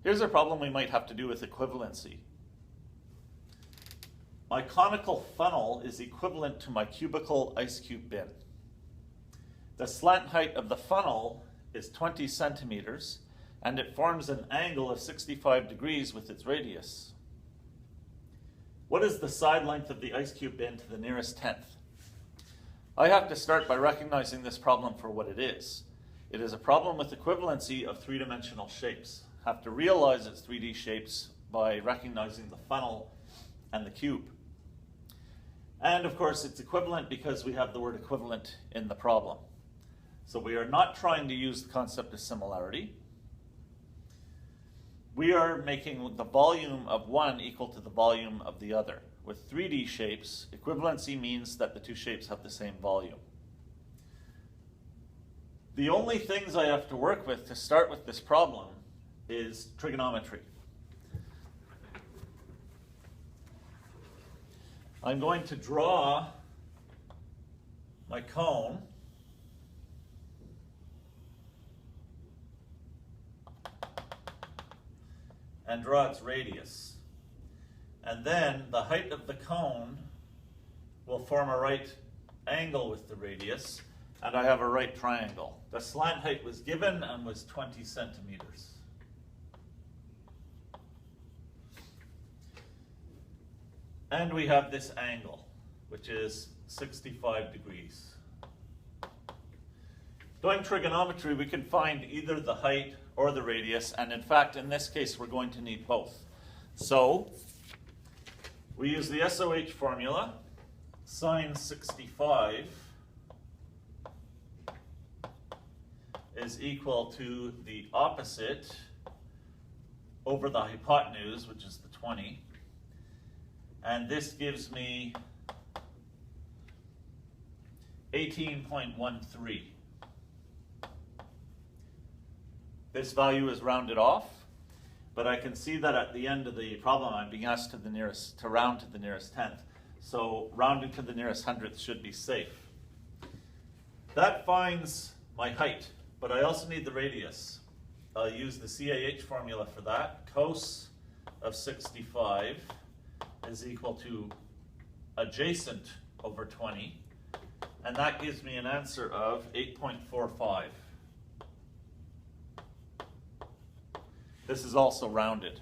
Here's a problem we might have to do with equivalency. My conical funnel is equivalent to my cubical ice cube bin. The slant height of the funnel is 20 centimeters, and it forms an angle of 65 degrees with its radius. What is the side length of the ice cube bin to the nearest tenth? I have to start by recognizing this problem for what it is. It is a problem with equivalency of three-dimensional shapes. I have to realize its 3D shapes by recognizing the funnel and the cube. And of course it's equivalent because we have the word equivalent in the problem. So we are not trying to use the concept of similarity. We are making the volume of one equal to the volume of the other. With 3D shapes, equivalency means that the two shapes have the same volume. The only things I have to work with to start with this problem is trigonometry. I'm going to draw my cone and draw its radius. And then the height of the cone will form a right angle with the radius, and I have a right triangle. The slant height was given and was 20 centimeters. And we have this angle, which is 65 degrees. Doing trigonometry, we can find either the height or the radius, and in fact, in this case, we're going to need both. So, we use the SOH formula. Sine 65 is equal to the opposite over the hypotenuse, which is the 20. And this gives me 18.13. This value is rounded off, but I can see that at the end of the problem I'm being asked to round to the nearest tenth. So rounding to the nearest hundredth should be safe. That finds my height, but I also need the radius. I'll use the CAH formula for that. Cos of 65 is equal to adjacent over 20, and that gives me an answer of 8.45. This is also rounded.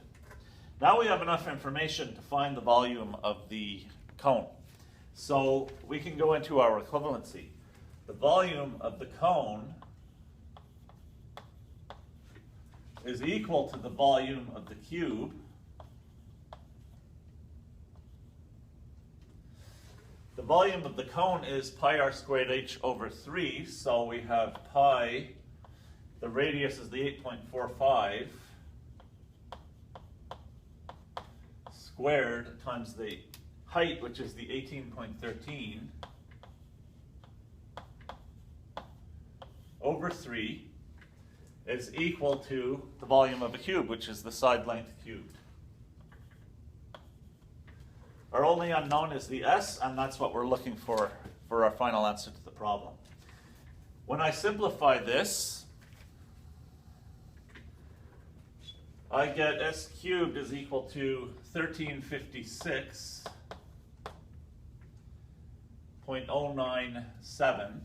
Now we have enough information to find the volume of the cone. So we can go into our equivalency. The volume of the cone is equal to the volume of the cube The volume of the cone is pi r squared h over 3, so we have pi, the radius is the 8.45 squared times the height, which is the 18.13, over 3 is equal to the volume of a cube, which is the side length cubed. Our only unknown is the s, and that's what we're looking for our final answer to the problem. When I simplify this, I get s cubed is equal to 1356.097.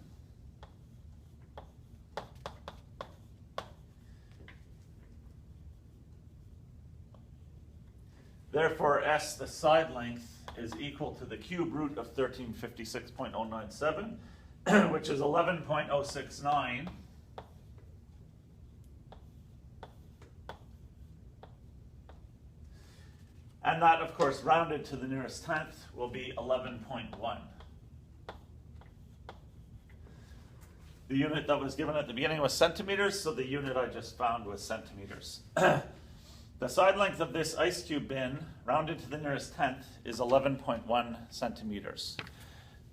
Therefore, s, the side length, is equal to the cube root of 1356.097, which is 11.069. And that, of course, rounded to the nearest tenth, will be 11.1. The unit that was given at the beginning was centimeters, so the unit I just found was centimeters. The side length of this ice cube bin, rounded to the nearest tenth, is 11.1 centimeters.